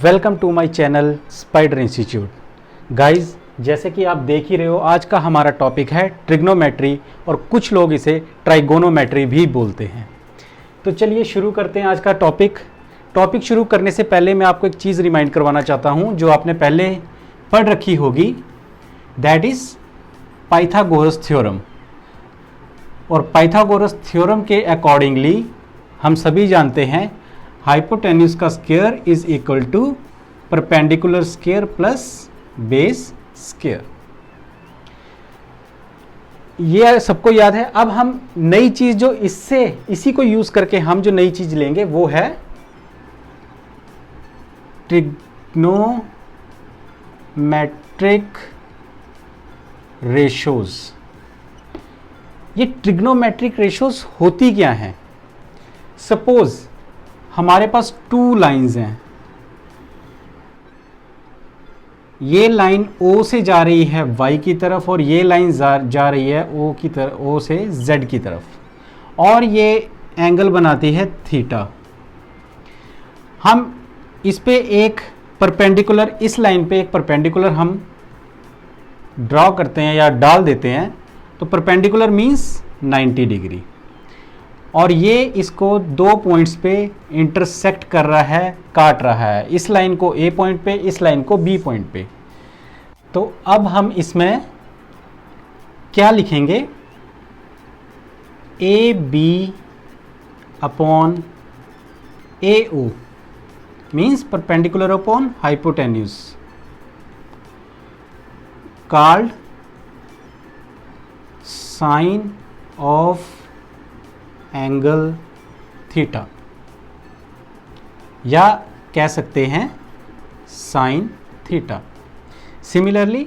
Welcome to my channel spider institute. Guys, जैसे कि आप देख ही रहे हो, आज का हमारा टॉपिक है ट्रिग्नोमेट्री और कुछ लोग इसे ट्राइगोनोमेट्री भी बोलते हैं। तो चलिए शुरू करते हैं आज का टॉपिक शुरू करने से पहले मैं आपको एक चीज़ रिमाइंड करवाना चाहता हूं जो आपने पहले पढ़ रखी होगी, दैट इज़ पाइथागोरस थ्योरम। और पाइथागोरस थ्योरम के अकॉर्डिंगली हम सभी जानते हैं हाइपोटेन्यूज का square is equal to perpendicular square plus base square. ये सबको याद है। अब हम नई चीज जो इसी को यूज करके हम जो नई चीज लेंगे वो है ट्रिग्नोमेट्रिक रेशोज। ये ट्रिग्नोमेट्रिक रेशोज होती क्या हैं? सपोज हमारे पास टू लाइंस हैं, ये लाइन O से जा रही है Y की तरफ और ये लाइन जा रही है O से Z की तरफ, और ये एंगल बनाती है थीटा। हम इस पे एक परपेंडिकुलर, इस लाइन पे एक परपेंडिकुलर हम ड्रॉ करते हैं या डाल देते हैं, तो परपेंडिकुलर मीन्स 90 डिग्री, और ये इसको दो पॉइंट्स पे इंटरसेक्ट कर रहा है, काट रहा है, इस लाइन को A पॉइंट पे, इस लाइन को B पॉइंट पे। तो अब हम इसमें क्या लिखेंगे? AB upon AO means perpendicular upon hypotenuse, called sine of angle theta, या कह सकते हैं sine theta. Similarly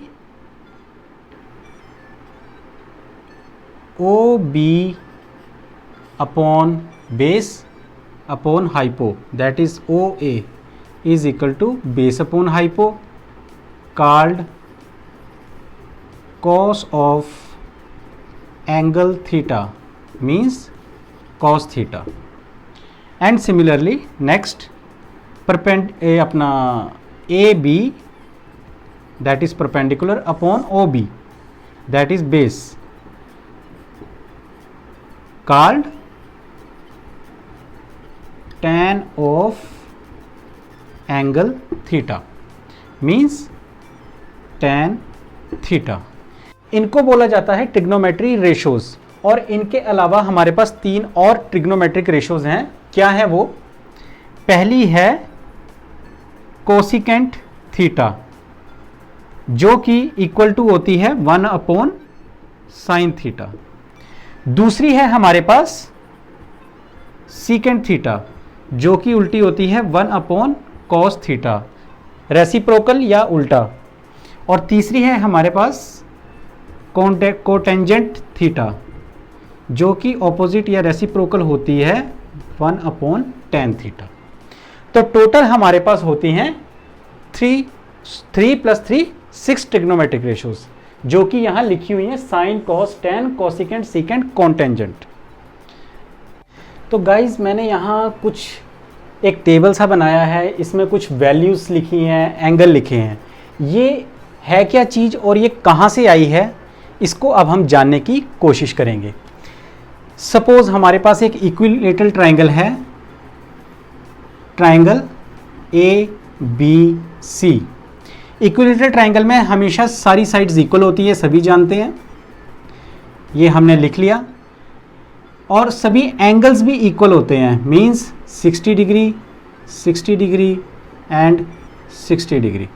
OB upon base upon hypo, that is OA is equal to base upon hypo, called cos of angle theta means cos theta. And similarly next अपना AB that is perpendicular upon OB that is base, called tan of angle theta means tan theta. इनको बोला जाता है trigonometry ratios. और इनके अलावा हमारे पास तीन और ट्रिग्नोमेट्रिक रेशोज हैं। क्या है वो? पहली है कोसिकेंट थीटा, जो कि इक्वल टू होती है 1 अपॉन साइन थीटा। दूसरी है हमारे पास सीकेंट थीटा, जो कि उल्टी होती है 1 अपॉन कॉस थीटा, रेसिप्रोकल या उल्टा। और तीसरी है हमारे पास कोटेंजेंट थीटा, जो कि ऑपोजिट या रेसिप्रोकल होती है 1 अपॉन tan थीटा। तो टोटल हमारे पास होती हैं 3 + 3 6 ट्रिग्नोमेट्रिक रेशोज, जो कि यहां लिखी हुई हैं sine, cos, tan, cosecant, secant, cotangent. तो गाइज, मैंने यहां कुछ एक टेबल सा बनाया है, इसमें कुछ वैल्यूज लिखी हैं, एंगल लिखे हैं। ये है क्या चीज़ और ये कहां से आई है, इसको अब हम जानने की कोशिश करेंगे। सपोज हमारे पास एक इक्विलेटरल ट्राइंगल है, ट्राइंगल ABC। इक्विलेटरल ट्राइंगल में हमेशा सारी साइड्स इक्वल होती है, सभी जानते हैं, ये हमने लिख लिया। और सभी एंगल्स भी इक्वल होते हैं, means 60 degree, 60 degree and 60 degree.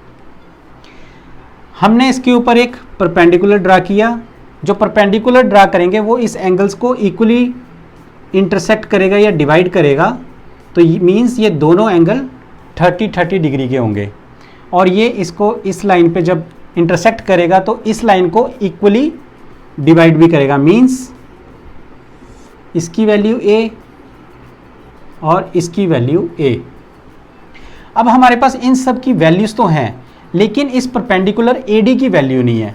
हमने इसके ऊपर एक परपेंडिकुलर ड्रा किया। जो परपेंडिकुलर ड्रा करेंगे वो इस एंगल्स को इक्वली इंटरसेक्ट करेगा या डिवाइड करेगा, तो मींस ये दोनों एंगल 30 डिग्री के होंगे। और ये इसको इस लाइन पे जब इंटरसेक्ट करेगा तो इस लाइन को इक्वली डिवाइड भी करेगा, मींस इसकी वैल्यू A और इसकी वैल्यू A। अब हमारे पास इन सब की वैल्यूज तो हैं, लेकिन इस परपेंडिकुलर AD की वैल्यू नहीं है।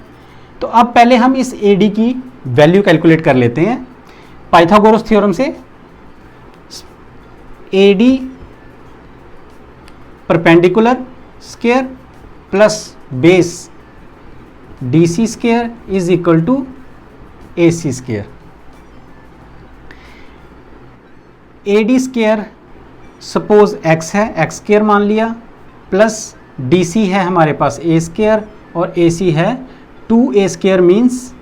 तो अब पहले हम इस AD की वैल्यू कैलकुलेट कर लेते हैं। पाइथागोरस थ्योरम से AD perpendicular square plus base DC square is equal to AC square. AD square suppose x है, x स्क्वायर मान लिया, प्लस DC है हमारे पास A स्क्वायर और AC है 2A square means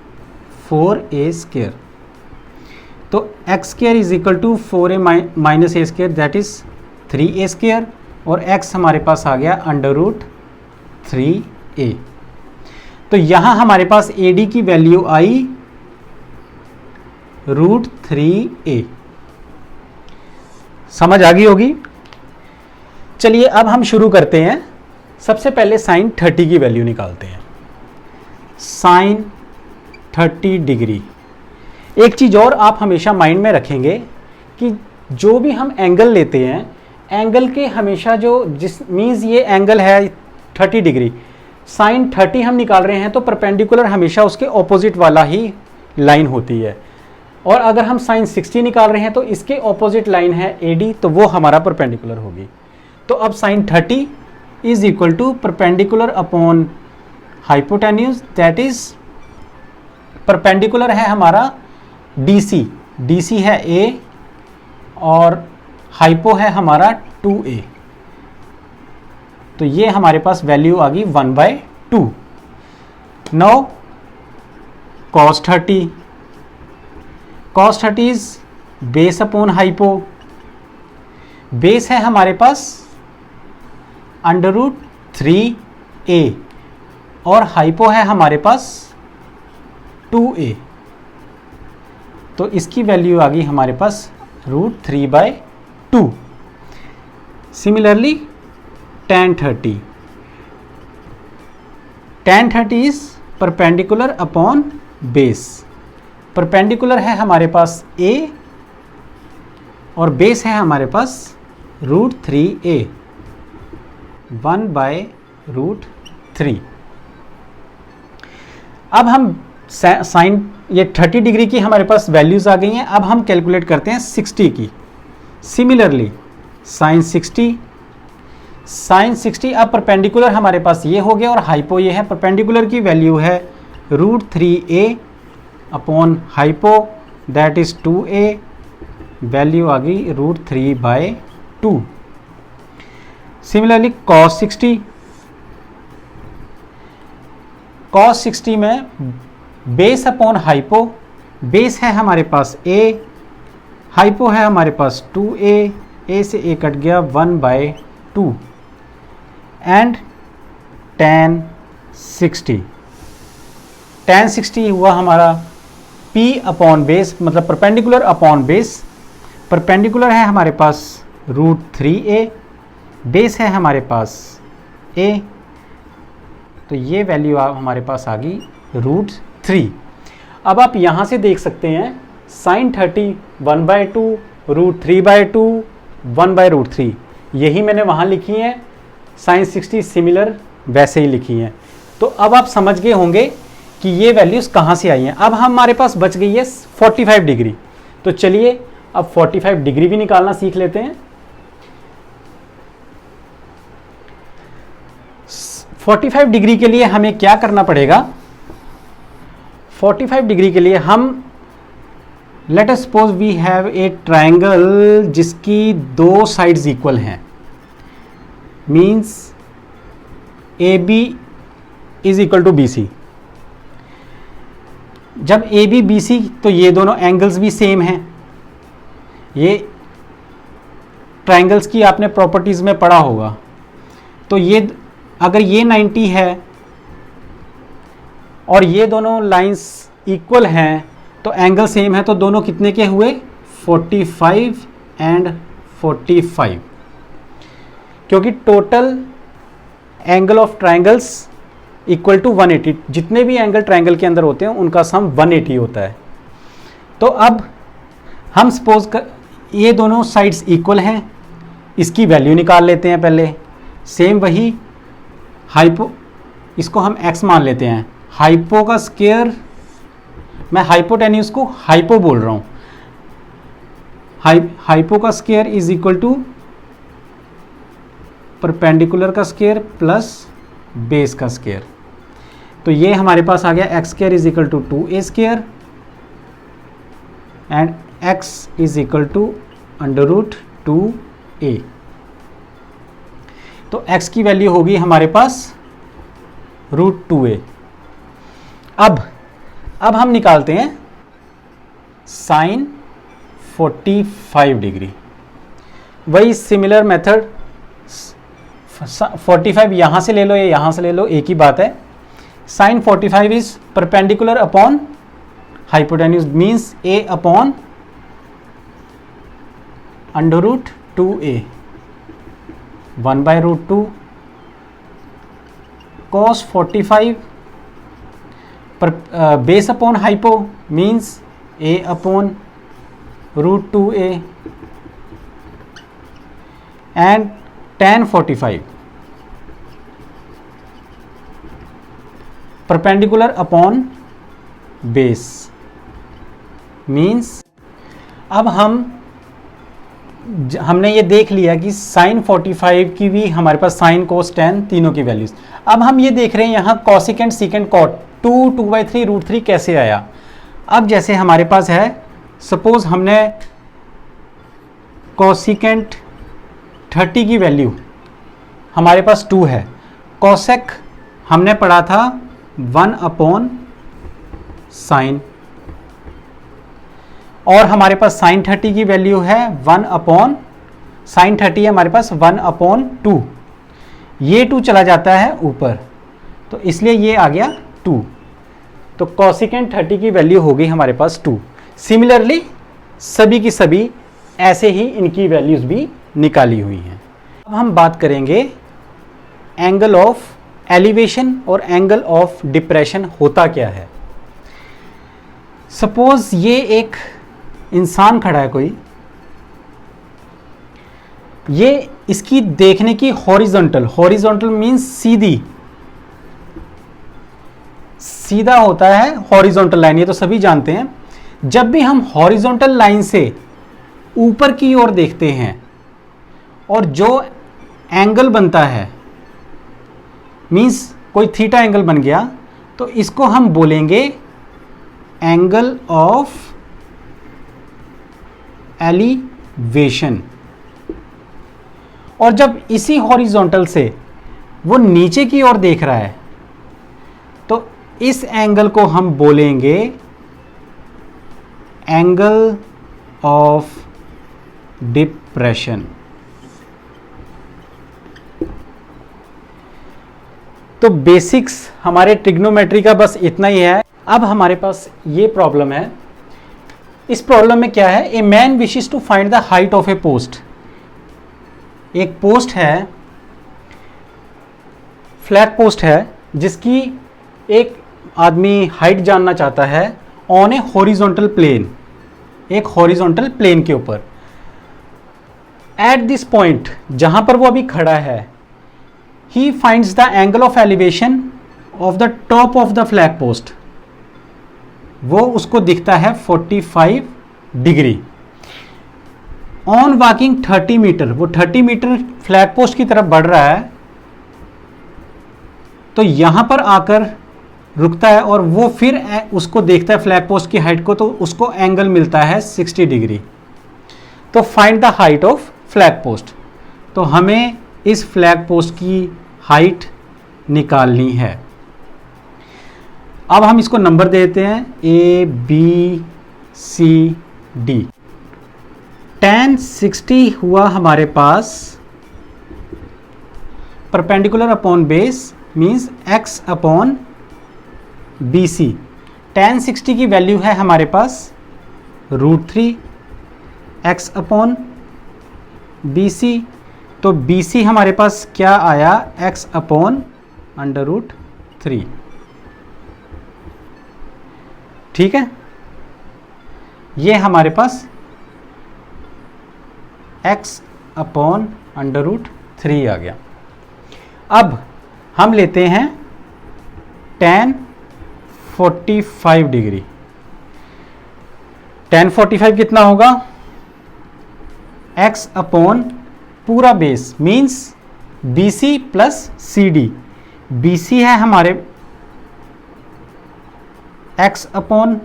4A square. तो x square is equal to 4A minus A square that is 3A square और x हमारे पास आ गया अंडर रूट 3A। तो यहां हमारे पास AD की वैल्यू आई रूट 3A। समझ आ गई होगी। चलिए अब हम शुरू करते हैं। सबसे पहले साइन 30 की वैल्यू निकालते हैं। Sine 30 degree. एक चीज़ और आप हमेशा माइंड में रखेंगे कि जो भी हम एंगल लेते हैं, एंगल के हमेशा जो जिस मीन्स ये एंगल है 30 डिग्री, साइन 30 हम निकाल रहे हैं तो परपेंडिकुलर हमेशा उसके ऑपोजिट वाला ही लाइन होती है। और अगर हम साइन 60 निकाल रहे हैं तो इसके ऑपोजिट लाइन है AD, तो वो हमारा परपेंडिकुलर होगी। तो अब sine 30 is equal to perpendicular upon hypotenuse, that is perpendicular है हमारा DC, DC है A और हाइपो है हमारा 2A। तो ये हमारे पास वैल्यू आ गई 1/2। Now cos 30, cos 30 is base upon hypo. Base है हमारे पास अंडर रूट 3A और हाइपो है हमारे पास 2A। तो इसकी वैल्यू आ गई हमारे पास root 3/2। Similarly tan 30, tan 30 is perpendicular upon base. Perpendicular है हमारे पास A और बेस है हमारे पास रूट 3A, 1/√3। अब हम साइन ये 30 डिग्री की हमारे पास वैल्यूज आ गई हैं। अब हम कैलकुलेट करते हैं 60 की। सिमिलरली साइन 60, साइन 60 अब परपेंडिकुलर हमारे पास ये हो गया और हाइपो ये है। परपेंडिकुलर की वैल्यू है root 3A upon hypo that is 2A, value आ गई रूट 3/2। सिमिलरली cos 60, cos 60 में बेस अपॉन हाइपो, बेस है हमारे पास A, हाइपो है हमारे पास 2A, A से A कट गया 1/2 एंड tan 60, tan 60 हुआ हमारा P अपॉन बेस, मतलब परपेंडिकुलर अपॉन बेस। परपेंडिकुलर है हमारे पास रूट 3A, बेस है हमारे पास A, तो ये वैल्यू हमारे पास आ गई रूट 3। अब आप यहाँ से देख सकते हैं साइन 30 1/2, रूट 3/2, 1/√3, यही मैंने वहाँ लिखी हैं। साइन 60 सिमिलर वैसे ही लिखी हैं। तो अब आप समझ गए होंगे कि ये वैल्यूज़ कहाँ से आई हैं। अब हमारे पास बच गई है 45 डिग्री। तो चलिए अब 45 डिग्री भी निकालना सीख लेते हैं। 45 डिग्री के लिए हमें क्या करना पड़ेगा? 45 डिग्री के लिए हम let us suppose we have a triangle जिसकी दो साइड्स इक्वल हैं, means AB is equal to BC। जब AB BC तो ये दोनों एंगल्स भी सेम हैं। ये ट्रायंगल्स की आपने प्रॉपर्टीज में पढ़ा होगा। तो ये अगर ये 90 है और ये दोनों लाइंस इक्वल हैं तो एंगल सेम है, तो दोनों कितने के हुए? 45 एंड 45, क्योंकि total angle of triangles equal to 180। जितने भी एंगल ट्रायंगल के अंदर होते हैं उनका सम 180 होता है। तो अब हम सपोज ये दोनों साइड्स इक्वल हैं, इसकी वैल्यू निकाल लेते हैं पहले। सेम वही हाइपो, इसको हम x मान लेते हैं। हाइपो का स्क्वायर, मैं हाइपोटेन्यूज को हाइपो बोल रहा हूँ, हाइपो का square is equal to perpendicular का स्क्वायर प्लस बेस का स्क्वायर। तो ये हमारे पास आ गया x square is equal to 2a square and x is equal to under root 2a। तो x की वैल्यू होगी हमारे पास रूट 2a। अब हम निकालते हैं साइन 45 डिग्री। वही सिमिलर मेथड, 45 यहां से ले लो या यहां से ले लो, एक ही बात है। Sine 45 is perpendicular upon hypotenuse, means a upon under root 2a 1 by root 2 cos 45 पर base upon hypo means a upon root 2a and tan 45 perpendicular upon base means. अब हमने ये देख लिया कि साइन 45 की भी हमारे पास साइन कोस टेन तीनों की वैल्यूज। अब हम ये देख रहे हैं यहाँ कॉसिकेंट सीकेंट कॉट 2/3 रूट 3 कैसे आया। अब जैसे हमारे पास है, सपोज हमने कॉसिकेंट 30 की वैल्यू हमारे पास 2 है, कॉसेक हमने पढ़ा था 1 अपॉन साइन, और हमारे पास साइन 30 की वैल्यू है 1 अपॉन साइन 30 है हमारे पास 1 अपॉन 2। ये 2 चला जाता है ऊपर, तो इसलिए ये आ गया 2। तो कॉसिकेंट 30 की वैल्यू होगी हमारे पास 2। सिमिलरली सभी की सभी ऐसे ही इनकी वैल्यूज भी निकाली हुई हैं। अब हम बात करेंगे एंगल ऑफ एलिवेशन और एंगल ऑफ डिप्रेशन होता क्या है। सपोज ये एक इंसान खड़ा है कोई, ये इसकी देखने की हॉरिजॉन्टल मींस सीधा होता है हॉरिजॉन्टल लाइन, ये तो सभी जानते हैं। जब भी हम हॉरिजॉन्टल लाइन से ऊपर की ओर देखते हैं और जो एंगल बनता है मींस कोई थीटा एंगल बन गया, तो इसको हम बोलेंगे एंगल ऑफ एलिवेशन। और जब इसी हॉरिजॉन्टल से वो नीचे की ओर देख रहा है तो इस एंगल को हम बोलेंगे एंगल ऑफ डिप्रेशन। तो बेसिक्स हमारे ट्रिग्नोमेट्री का बस इतना ही है। अब हमारे पास ये प्रॉब्लम है। इस प्रॉब्लम में क्या है, a man wishes to find the height of a post. एक पोस्ट है, फ्लैट पोस्ट है, जिसकी एक आदमी हाइट जानना चाहता है ऑन ए हॉरिजॉन्टल प्लेन, एक हॉरिजॉन्टल प्लेन के ऊपर। एट दिस पॉइंट जहां पर वो अभी खड़ा है, he finds the angle of elevation of the top of the flag post. वो उसको दिखता है 45 डिग्री। ऑन वॉकिंग 30 मीटर, वो 30 मीटर फ्लैग पोस्ट की तरफ बढ़ रहा है, तो यहां पर आकर रुकता है और वो फिर उसको देखता है फ्लैग पोस्ट की हाइट को, तो उसको एंगल मिलता है 60 डिग्री। तो find the height of flag post. तो हमें इस फ्लैग पोस्ट की हाइट निकालनी है। अब हम इसको नंबर देते हैं A B C D। tan 60 हुआ हमारे पास perpendicular upon base means x upon BC। tan 60 की वैल्यू है हमारे पास √3 x अपॉन BC। तो BC हमारे पास क्या आया, x अपॉन √3। ठीक है, ये हमारे पास x अपॉन √3 आ गया। अब हम लेते हैं tan 45 डिग्री। tan 45 कितना होगा, x अपॉन पूरा base means BC plus CD। BC है हमारे x अपॉन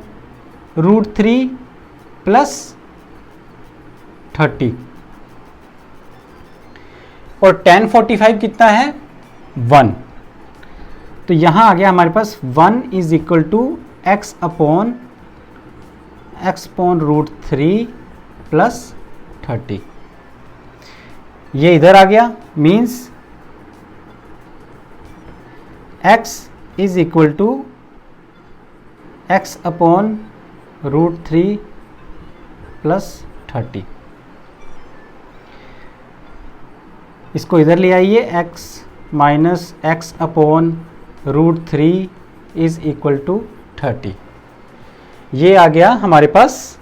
√3 प्लस 30 और tan 45 कितना है 1। तो यहां आ गया हमारे पास 1 is equal to x upon √3 plus 30। ये इधर आ गया means x is equal to x upon √3 plus 30। इसको इधर ले आइए, x minus x upon √3 is equal to 30। ये आ गया हमारे पास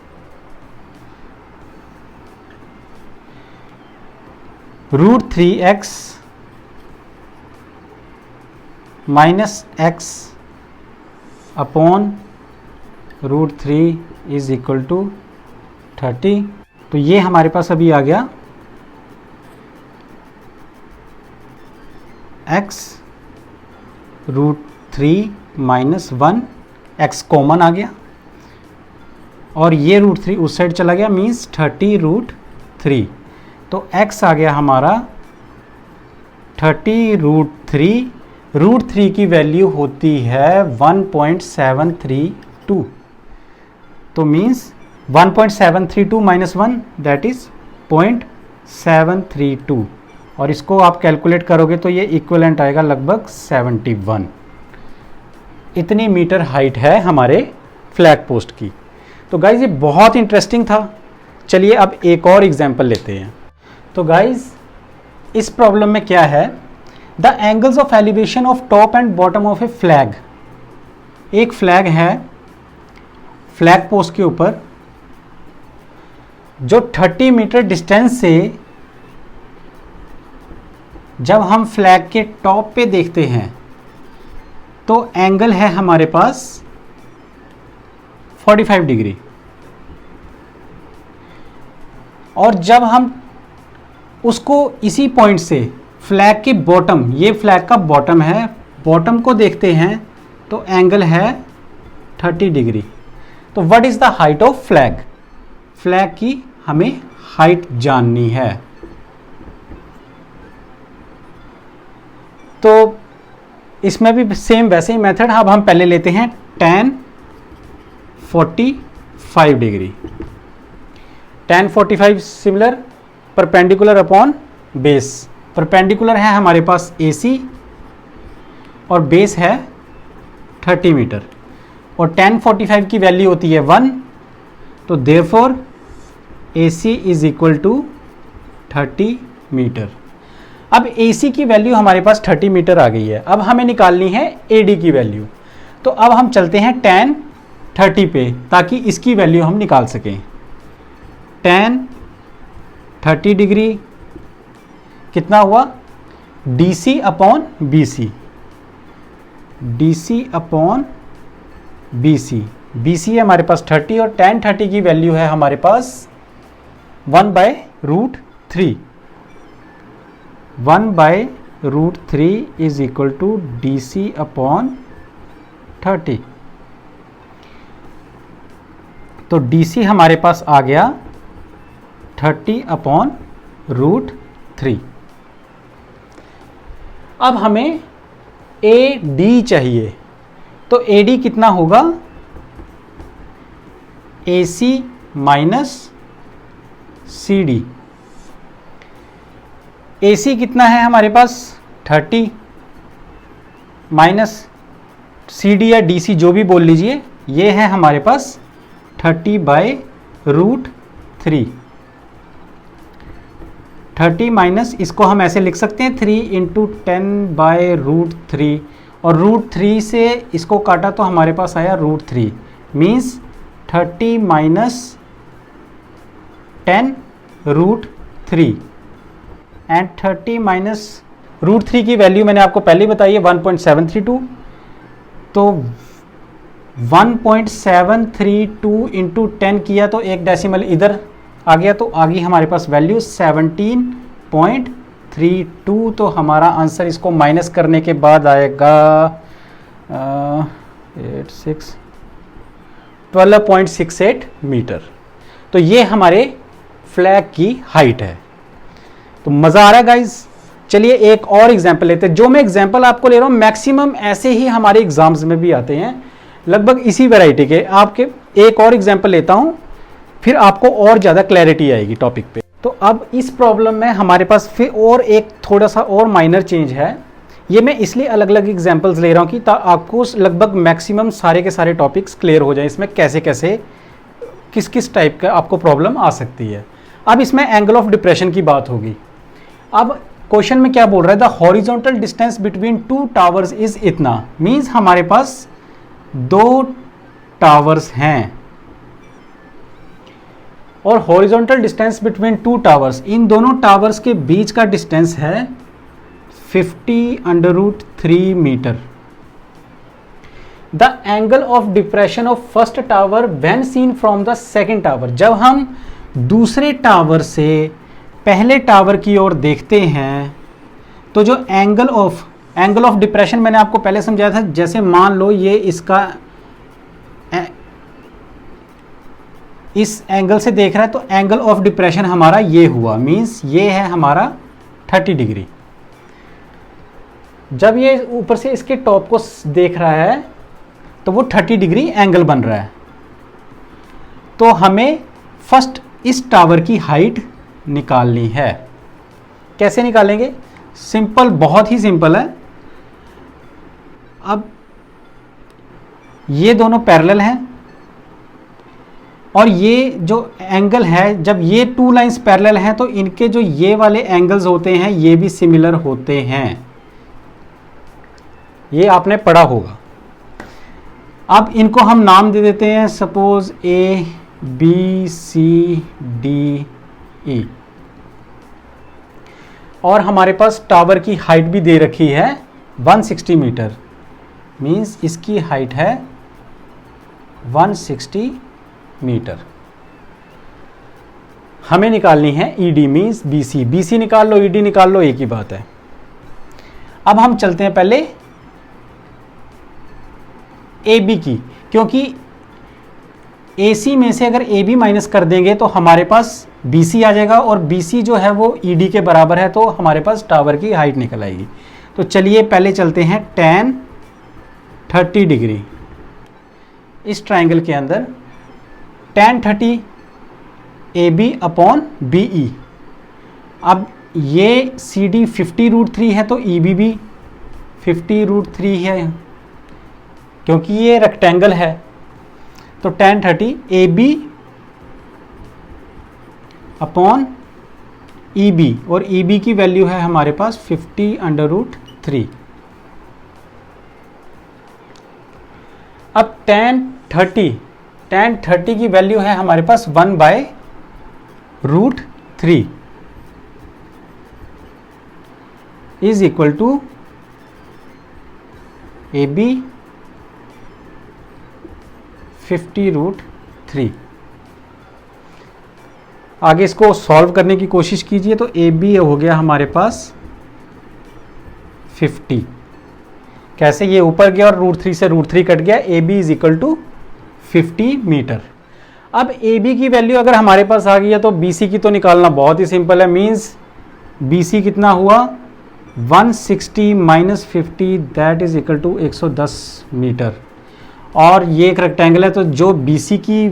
√3x minus x upon √3 is equal to 30। तो ये हमारे पास अभी आ गया x √3 माइनस 1, x कॉमन आ गया और ये √3 उस साइड चला गया मीन्स 30√3। तो x आ गया हमारा 30√3। √3 की वैल्यू होती है 1.732। तो मीन्स 1.732 माइनस 1 दैट इज 0.732 और इसको आप कैलकुलेट करोगे तो ये इक्विवेलेंट आएगा लगभग 71। इतनी मीटर हाइट है हमारे फ्लैग पोस्ट की। तो गाइज ये बहुत इंटरेस्टिंग था। चलिए अब एक और एग्जांपल लेते हैं। तो गाइज इस प्रॉब्लम में क्या है, the angles of elevation of top and bottom of A flag. एक फ्लैग है फ्लैग पोस्ट के ऊपर जो 30 मीटर डिस्टेंस से जब हम फ्लैग के टॉप पे देखते हैं तो एंगल है हमारे पास 45 डिग्री और जब हम उसको इसी पॉइंट से फ्लैग के बॉटम, ये फ्लैग का बॉटम है, बॉटम को देखते हैं तो एंगल है 30 डिग्री। तो what is the height of flag? Flag की हमें हाइट जाननी है। तो इसमें भी सेम वैसे ही मेथड। अब हम पहले लेते हैं tan 45 degree. tan 45 similar perpendicular upon base. Perpendicular है हमारे पास AC और बेस है 30 मीटर और tan 45 की वैल्यू होती है 1। तो therefore AC is equal to 30 metre. अब AC की वैल्यू हमारे पास 30 मीटर आ गई है। अब हमें निकालनी है AD की वैल्यू। तो अब हम चलते हैं tan 30 पे ताकि इसकी वैल्यू हम निकाल सकें। tan 30 डिग्री कितना हुआ? DC upon BC। DC upon BC। BC है हमारे पास 30 और tan 30 की वैल्यू है हमारे पास 1/√3। 1/√3 is equal to DC upon 30। तो DC हमारे पास आ गया 30/√3। अब हमें AD चाहिए। तो AD कितना होगा? AC minus CD। AC कितना है हमारे पास? 30 माइनस CD या DC जो भी बोल लीजिए, ये है हमारे पास 30/√3। 30 माइनस इसको हम ऐसे लिख सकते हैं 3 × 10/√3 और √3 से इसको काटा तो हमारे पास आया √3 मीन्स 30 माइनस 10√3 एंड 30 माइनस √3 की वैल्यू मैंने आपको पहले ही बताई है 1.732। तो 1.732 × 10 किया तो एक डेसिमल इधर आ गया, तो आ गई हमारे पास वैल्यू 17.32। तो हमारा आंसर इसको माइनस करने के बाद आएगा 12.68 मीटर। तो ये हमारे फ्लैग की हाइट है। तो मज़ा आ रहा है गाइज। चलिए एक और एग्जाम्पल लेते हैं। जो मैं एग्जाम्पल आपको ले रहा हूँ मैक्सिमम ऐसे ही हमारे एग्जाम्स में भी आते हैं, लगभग इसी वैरायटी के। आपके एक और एग्जाम्पल लेता हूँ, फिर आपको और ज़्यादा क्लैरिटी आएगी टॉपिक पे। तो अब इस प्रॉब्लम में हमारे पास फिर और एक थोड़ा सा और माइनर चेंज है। ये मैं इसलिए अलग अलग एग्जाम्पल्स ले रहा हूँ कि आपको लगभग मैक्सिमम सारे के सारे टॉपिक्स क्लियर हो जाए, इसमें कैसे कैसे किस किस टाइप का आपको प्रॉब्लम आ सकती है। अब इसमें एंगल ऑफ डिप्रेशन की बात होगी। अब क्वेश्चन में क्या बोल रहा है, the horizontal distance between two towers is इतना। मीन्स हमारे पास दो टावर्स हैं और horizontal distance between two towers, इन दोनों टावर्स के बीच का डिस्टेंस है 50√3 metre. The angle of depression of first tower when seen from the second tower. जब हम दूसरे टावर से पहले टावर की ओर देखते हैं तो जो एंगल ऑफ डिप्रेशन मैंने आपको पहले समझाया था। जैसे मान लो ये इसका इस एंगल से देख रहा है, तो एंगल ऑफ डिप्रेशन हमारा ये हुआ, मींस ये है हमारा 30 डिग्री। जब ये ऊपर से इसके टॉप को देख रहा है तो वो 30 डिग्री एंगल बन रहा है। तो हमें फर्स्ट इस टावर की हाइट निकालनी है। कैसे निकालेंगे? सिंपल, बहुत ही सिंपल है। अब ये दोनों पैरेलल हैं और ये जो एंगल है, जब ये टू लाइंस पैरेलल हैं तो इनके जो ये वाले एंगल्स होते हैं ये भी सिमिलर होते हैं। ये आपने पढ़ा होगा। अब इनको हम नाम दे देते हैं, suppose A B C D E। और हमारे पास टावर की हाइट भी दे रखी है 160 मीटर, मींस इसकी हाइट है 160 मीटर। हमें निकालनी है ED मींस BC। BC निकाल लो, ED निकाल लो, एक ही बात है। अब हम चलते हैं पहले AB की, क्योंकि AC में से अगर AB माइनस कर देंगे तो हमारे पास BC आ जाएगा और BC जो है वो ED के बराबर है, तो हमारे पास टावर की हाइट निकल आएगी। तो चलिए पहले चलते हैं tan 30 डिग्री। इस ट्राइंगल के अंदर tan 30 AB अपॉन BE। अब ये CD 50√3 है तो EB भी 50√3 है, क्योंकि ये रेक्टेंगल है। तो tan 30 AB अपॉन EB, और EB की वैल्यू है हमारे पास 50√3। अब tan 30 की वैल्यू है हमारे पास 1/√3 इज इक्वल टू AB 50√3। आगे इसको सॉल्व करने की कोशिश कीजिए। तो AB हो गया हमारे पास 50। कैसे? ये ऊपर गया और √3 से √3 कट गया। AB is equal to 50 metre. अब AB की वैल्यू अगर हमारे पास आ गई है तो BC की तो निकालना बहुत ही सिंपल है। मींस BC कितना हुआ 160 minus 50, that is equal to 110 metre. और ये एक रेक्टेंगल है तो जो BC की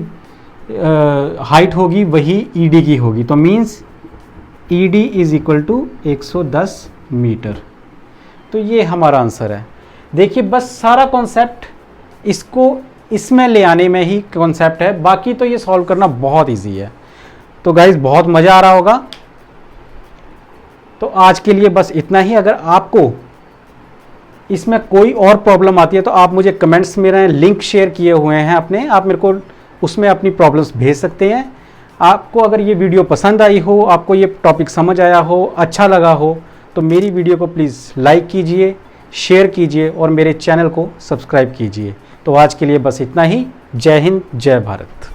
हाइट होगी वही ED की होगी, तो means ED is equal to 110 metre. तो ये हमारा आंसर है। देखिए बस सारा कॉन्सेप्ट इसको इसमें ले आने में ही कॉन्सेप्ट है, बाकी तो ये सॉल्व करना बहुत इजी है। तो गाइज बहुत मज़ा आ रहा होगा। तो आज के लिए बस इतना ही। अगर आपको इसमें कोई और प्रॉब्लम आती है तो आप मुझे कमेंट्स में, मेरे लिंक शेयर किए हुए हैं अपने, आप मेरे को उसमें अपनी प्रॉब्लम्स भेज सकते हैं। आपको अगर ये वीडियो पसंद आई हो, आपको ये टॉपिक समझ आया हो, अच्छा लगा हो, तो मेरी वीडियो को प्लीज़ लाइक कीजिए, शेयर कीजिए और मेरे चैनल को सब्सक्राइब कीजिए। तो आज के लिए बस इतना ही। जय हिंद, जय भारत।